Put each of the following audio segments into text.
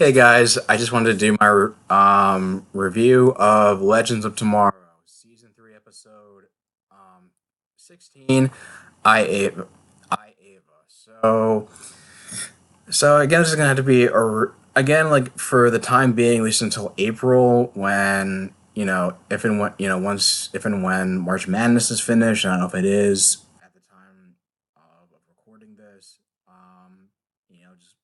Hey guys, I just wanted to do my review of Legends of Tomorrow, season 3, episode 16. I Ava. I Ava. So I guess it's gonna have to be again, like, for the time being, at least until April, when if and when once if and when March Madness is finished. I don't know if it is at the time of recording this. Just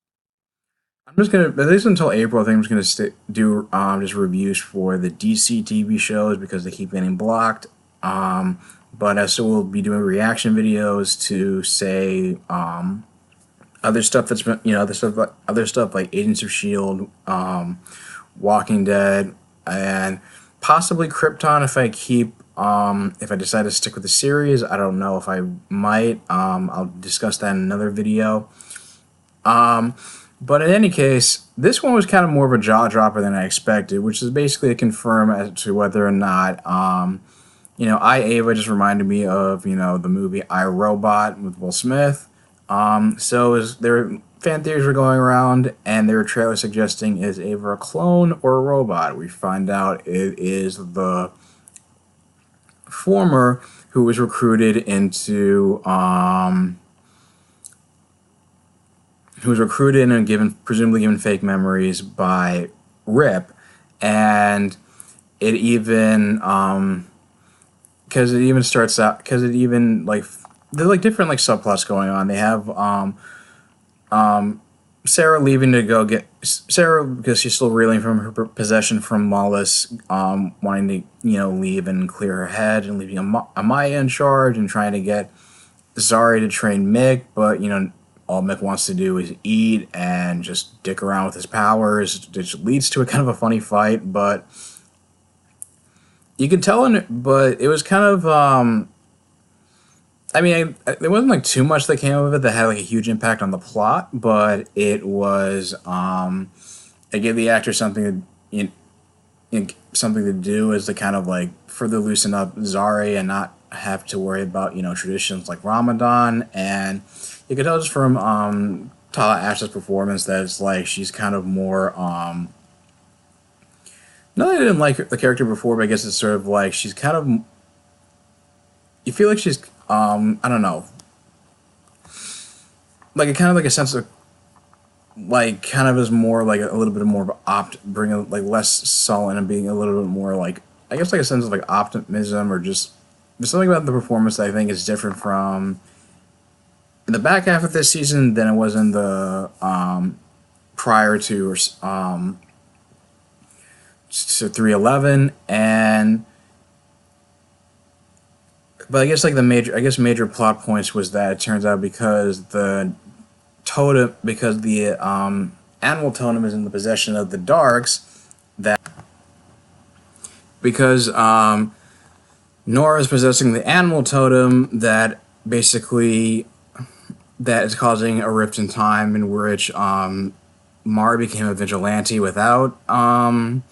I'm just gonna, at least until April, I think I'm just gonna do just reviews for the DC TV shows because they keep getting blocked. But I still will be doing reaction videos to, say, other stuff that's been, other stuff like Agents of Shield, Walking Dead, and possibly Krypton if I decide to stick with the series. I don't know if I might. I'll discuss that in another video. Um, but in any case, this one was kind of more of a jaw dropper than I expected, which is basically to confirm as to whether or not, I Ava just reminded me of, the movie I Robot with Will Smith. There fan theories were going around, and there were trailers suggesting, is Ava a clone or a robot? We find out it is the former, who was recruited into and presumably given fake memories by Rip, and it even because it even starts out because it even like there's like different like subplots going on. They have Sarah leaving to go get Sarah because she's still reeling from her possession from Lawless, wanting to leave and clear her head, and leaving Amaya in charge and trying to get Zari to train Mick, but all Mick wants to do is eat and just dick around with his powers, which leads to a kind of a funny fight. But you can tell but it was kind of there wasn't like too much that came of it that had like a huge impact on the plot, but it was it gave the actor something to do, as to kind of like further loosen up Zari and not have to worry about traditions like Ramadan. And you could tell just from Tala Ash's performance that it's like she's kind of more not that I didn't like the character before, but I guess it's sort of like she's kind of, you feel like she's I don't know, like a kind of like a sense of like kind of is more like a little bit more of bringing like less sullen and being a little bit more like, I guess, like a sense of like optimism, or just there's something about the performance that I think is different from in the back half of this season than it was in the prior to to 311. And but I guess like major plot points was that it turns out because the animal totem is in the possession of the Darks, that because Nora is possessing the animal totem, that basically that is causing a rift in time in which Mari became a vigilante without the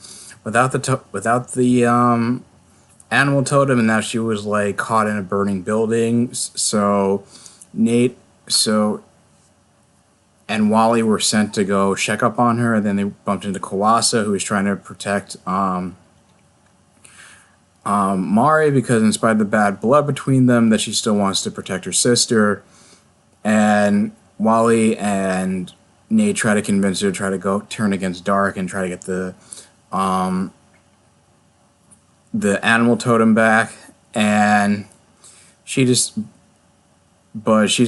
animal totem, and now she was like caught in a burning building. So Nate so and Wally were sent to go check up on her, and then they bumped into Kawasa, who was trying to protect Mari, because in spite of the bad blood between them, that she still wants to protect her sister. And Wally and Nate try to convince her to try to go turn against Dark and try to get the animal totem back. And she's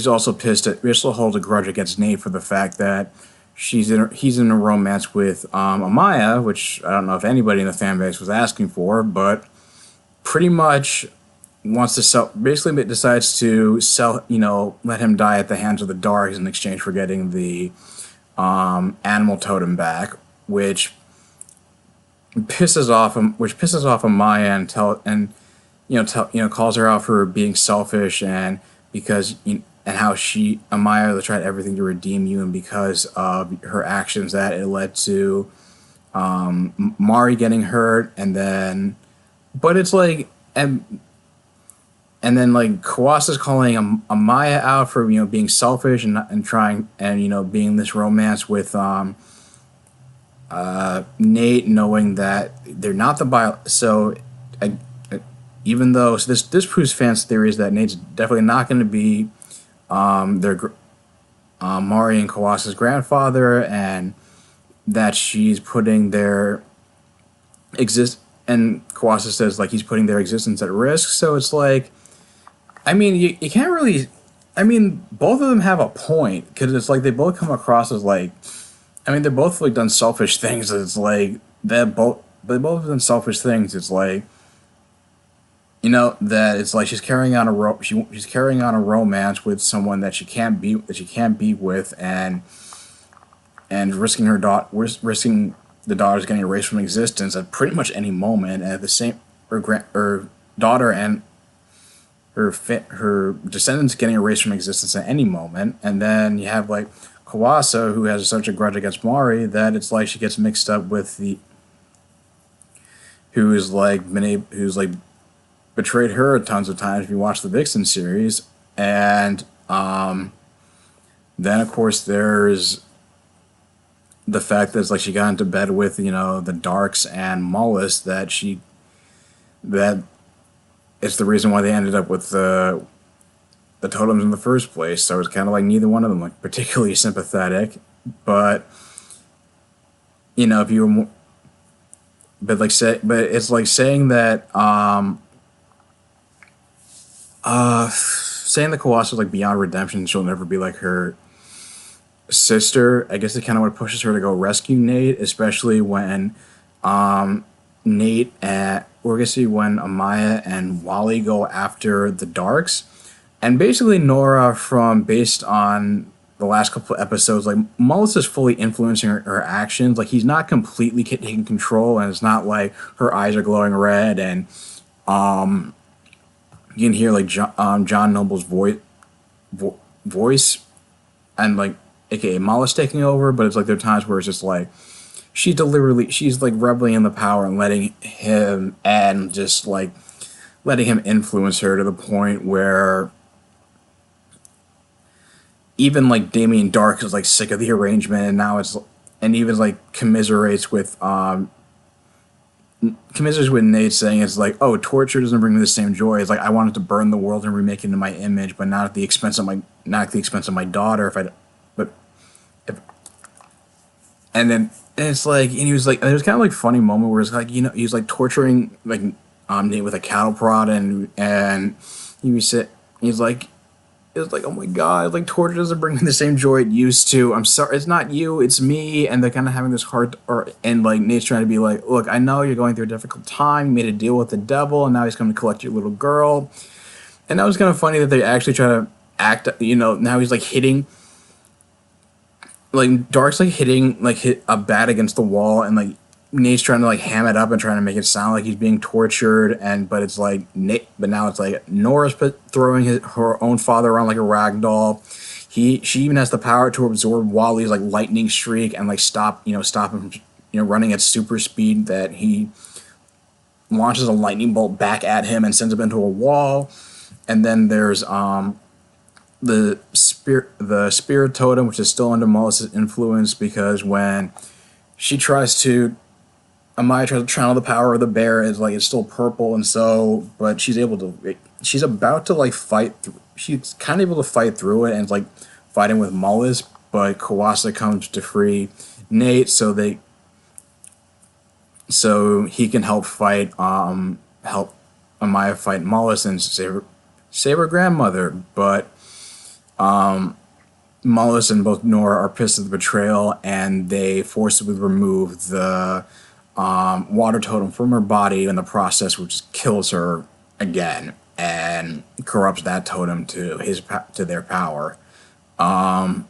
also pissed at, she still holds a grudge against Nate for the fact that he's in a romance with Amaya, which I don't know if anybody in the fan base was asking for, but pretty much wants to basically decides to let him die at the hands of the Darks in exchange for getting the animal totem back, which pisses off Amaya, and calls her out for being selfish, and because and how Amaya tried everything to redeem you, and because of her actions that it led to Mari getting hurt. And then but it's like, and then like Kawasa's calling Amaya out for being selfish and trying, and being this romance with Nate knowing that they're not the bio. So, I, even though so this proves fans' theories that Nate's definitely not going to be their Mari and Kawasa's grandfather, and that she's putting their exist and Kawasa says like he's putting their existence at risk. So it's like, I mean, you can't really. I mean, both of them have a point because it's like they both come across as like, I mean, they're both like done selfish things. It's like they both have done selfish things. It's like, that it's like she's carrying on she's carrying on a romance with someone that she can't be with, and risking risking the daughter's getting erased from existence at pretty much any moment, and at the same her daughter and her descendants getting erased from existence at any moment, and then you have like Kawasa, who has such a grudge against Mari that it's like she gets mixed up with the who's like betrayed her tons of times if you watch the Vixen series, and then of course there's the fact that it's like she got into bed with the Darks and Mullis, that it's the reason why they ended up with the totems in the first place. So it's kind of like neither one of them like particularly sympathetic, but if you were more, but it's like saying that saying that Kawasa is like beyond redemption, she'll never be like her sister. I guess it kind of what pushes her to go rescue Nate, especially when Nate or I guess when Amaya and Wally go after the Darks, and basically Nora, from based on the last couple of episodes, like Mullis is fully influencing her actions. Like he's not completely taking control, and it's not like her eyes are glowing red, and you can hear like John Noble's voice, and like aka Mullis taking over. But it's like there are times where it's just like she's like reveling in the power and letting him influence her to the point where even like Damien Dark is like sick of the arrangement, and now it's and even like commiserates with Nate, saying it's like, oh, torture doesn't bring me the same joy. It's like I wanted to burn the world and remake it in my image, but not at the expense of my daughter. But if, and it's like, and he was like, there's kind of like funny moment where it's like, he was like torturing like Nate with a cattle prod, and he's like, it was like, oh my god, like torture doesn't bring me the same joy it used to. I'm sorry, it's not you, it's me. And they're kind of having this and like Nate's trying to be like, look, I know you're going through a difficult time. You made a deal with the devil, and now he's coming to collect your little girl. And that was kind of funny that they actually try to act. Now he's like hitting, like Dark's like hit a bat against the wall, and like Nate's trying to like ham it up and trying to make it sound like he's being tortured, but it's like but now it's like Nora's throwing her own father around like a rag doll. She even has the power to absorb Wally's like lightning streak and like stop him from running at super speed, that he launches a lightning bolt back at him and sends him into a wall. And then there's the spirit totem, which is still under Mullis' influence, because when Amaya tries to channel the power of the bear, it's still purple, and so, but she's about to like she's kind of able to fight through it, and it's like fighting with Mullis, but Kawasa comes to free Nate, so he can help Amaya fight Mullis and save her grandmother. But Mullis and both Nora are pissed at the betrayal, and they forcibly remove the water totem from her body in the process, which kills her again and corrupts that totem to their power. And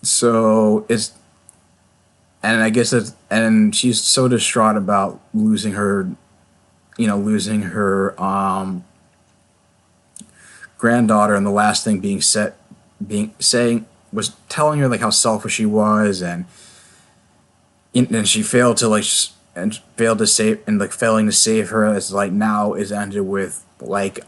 so it's, and I guess and she's so distraught about losing her granddaughter, and the last thing saying was telling her like how selfish she was, and she failed to save, and like failing to save her, as like now is ended with like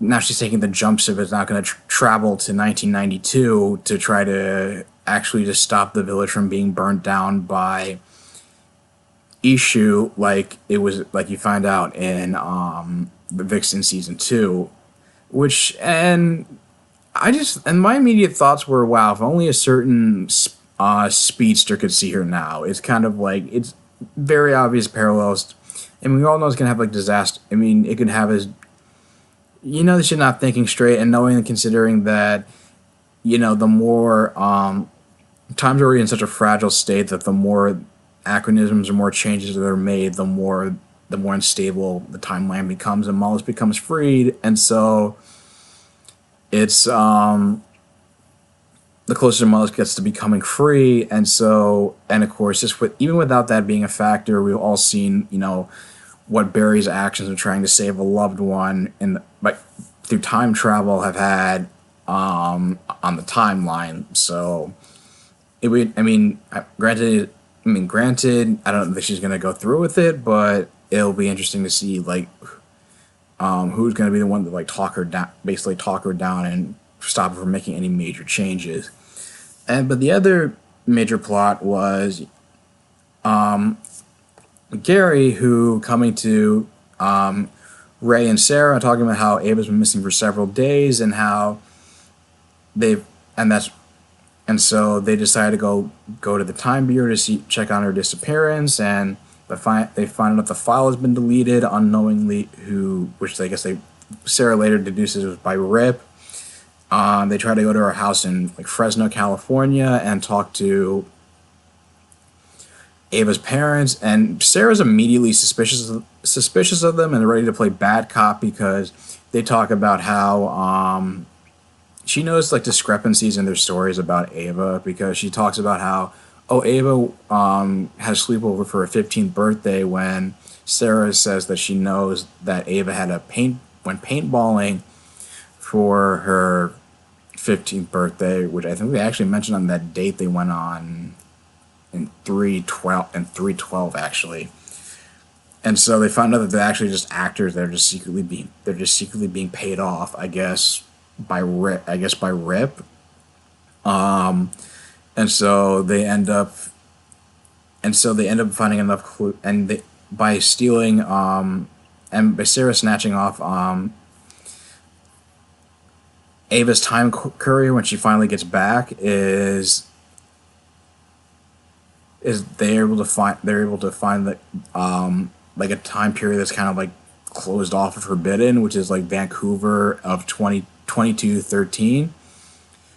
now she's taking the jump ship. Is not going to travel to 1992 to try to actually just stop the village from being burnt down by Ishu, like it was like you find out in the Vixen season 2, which and my immediate thoughts were, wow, if only a certain speedster could see her now. It's kind of like it's very obvious parallels. And we all know it's gonna have like disaster. I mean, it could have as that you're not thinking straight and knowing and considering that the more times are already in such a fragile state that the more acronyms or more changes that are made, the more unstable the timeline becomes, and Mollis becomes freed, and so it's the closer Mollis gets to becoming free, and of course, just even without that being a factor, we've all seen what Barry's actions of trying to save a loved one and like through time travel have had on the timeline. So it would, granted, I don't think she's gonna go through with it, but it'll be interesting to see like who's gonna be the one to like talk her down, basically talk her down and stop her from making any major changes. But the other major plot was Gary, who coming to Ray and Sarah talking about how Ava's been missing for several days and how they've and that's and so they decided to go to the Time Bureau to check on her disappearance, and they find out the file has been deleted unknowingly. Which I guess Sarah later deduces was by Rip. They try to go to her house in like Fresno, California, and talk to Ava's parents, and Sarah's immediately suspicious of them and ready to play bad cop because they talk about how she knows like discrepancies in their stories about Ava, because she talks about how Ava had a sleepover for her 15th birthday, when Sarah says that she knows that Ava went paintballing for her 15th birthday, which I think they actually mentioned on that date they went on in 312 actually. And so they found out that they're actually just actors. They're just secretly being paid off, I guess by Rip. And so they end up finding enough clue, and by stealing and by Sarah snatching off Ava's time courier when she finally gets back, is they're able to find like like a time period that's kind of like closed off or forbidden, which is like Vancouver of 2213.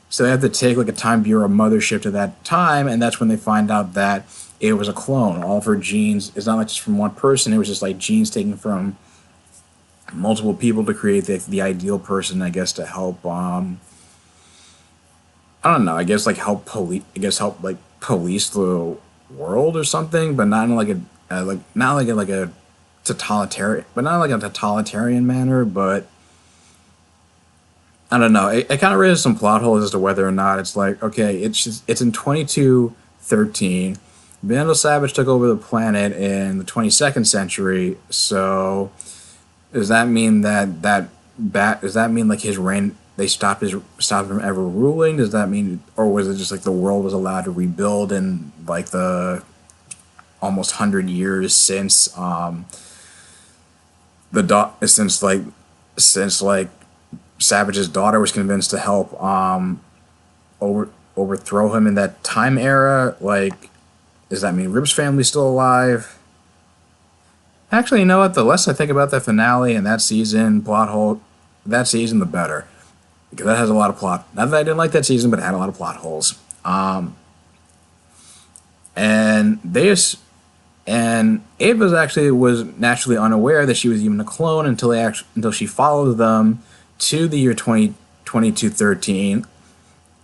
So they have to take like a Time Bureau mothership to that time, and that's when they find out that it was a clone. All of her genes, it's not like just from one person, it was just like genes taken from multiple people to create the ideal person, I guess, to help I don't know, I guess like help police the world or something, but not in like a totalitarian manner, but I don't know. It kind of raises some plot holes as to whether or not it's like, okay, it's in 2213. Vandal Savage took over the planet in the 22nd century, so does that mean does that mean like his reign, they stopped him from ever ruling? Does that mean, or was it just like the world was allowed to rebuild in like the almost 100 years since since Savage's daughter was convinced to help overthrow him in that time era? Like, does that mean Rip's family's still alive? Actually, you know what? The less I think about the finale and that season, the better. Because that has a lot of plot. Not that I didn't like that season, but it had a lot of plot holes. And Ava's actually was naturally unaware that she was even a clone until she followed them to the year 2213,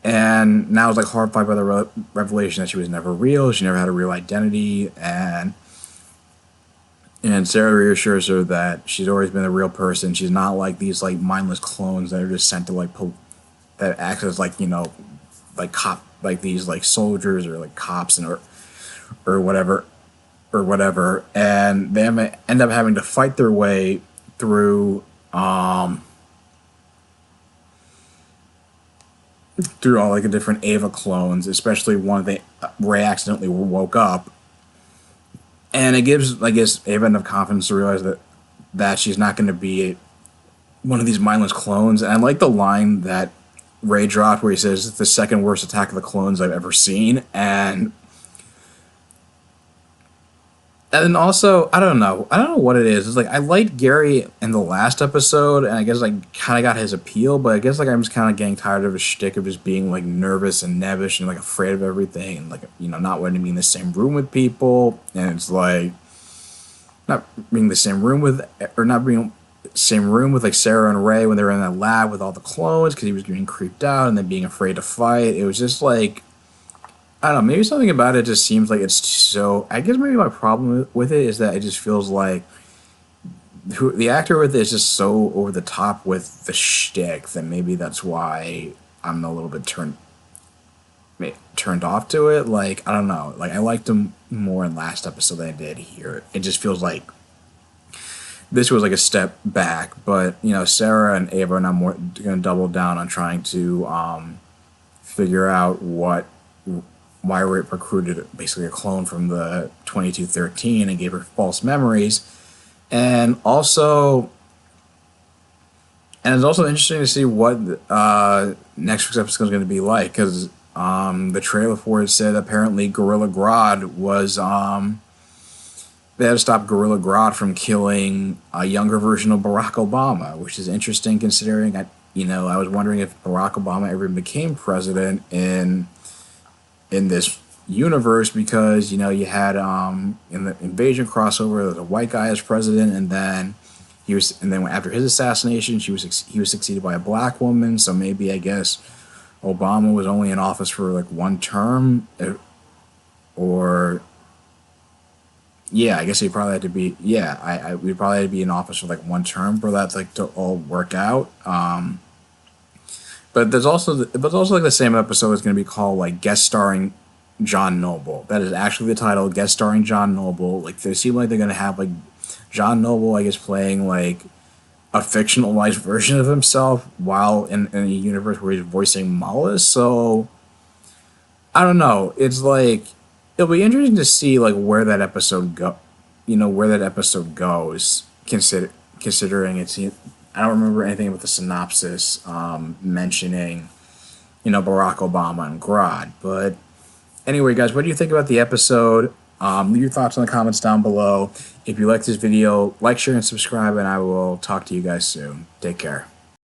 and now is like horrified by the revelation that she was never real. She never had a real identity, and Sarah reassures her that she's always been a real person. She's not like these like mindless clones that are just sent to that act as like like these like soldiers or like cops or whatever, and they end up having to fight their way through through all like the different Ava clones, especially one that Ray accidentally woke up, and it gives, I guess, Ava enough confidence to realize that she's not going to be one of these mindless clones. And I like the line that Ray dropped where he says it's the second worst attack of the clones I've ever seen. And also, I don't know what it is. It's like I liked Gary in the last episode, and I guess like kind of got his appeal, but I guess like I'm just kind of getting tired of his shtick of just being like nervous and nebbish and like afraid of everything, and like not wanting to be in the same room with people, and it's like not being in the same room with or not being same room with like Sarah and Ray when they were in that lab with all the clones because he was getting creeped out and then being afraid to fight. It was just like I don't know, maybe something about it just seems like it's so. I guess maybe my problem with it is that it just feels like the actor with it is just so over the top with the shtick that maybe that's why I'm a little bit turned off to it. Like I don't know, like I liked him more in last episode than I did here. It just feels like this was like a step back, but Sarah and Ava are now more going to double down on trying to figure out why Rip recruited basically a clone from the 2213 and gave her false memories. And also, and it's also interesting to see what next week's episode is going to be like, because the trailer for it said apparently Gorilla Grodd was they had to stop Gorilla Grodd from killing a younger version of Barack Obama, which is interesting considering I was wondering if Barack Obama ever became president in this universe, because you had in the invasion crossover there was a white guy as president, and then after his assassination he was succeeded by a black woman. So maybe I guess Obama was only in office for like one term, or yeah, I guess he probably had to be we'd probably had to be in office for like one term for that like to all work out. But there's also like the same episode is going to be called like guest starring John Noble. That is actually the title, guest starring John Noble. Like they seem like they're going to have like John Noble, I guess, playing like a fictionalized version of himself while in a universe where he's voicing Mullis. So I don't know. It's like it'll be interesting to see like where that episode goes. Considering it's I don't remember anything about the synopsis mentioning, Barack Obama and Grodd. But anyway, guys, what do you think about the episode? Leave your thoughts in the comments down below. If you like this video, like, share, and subscribe, and I will talk to you guys soon. Take care.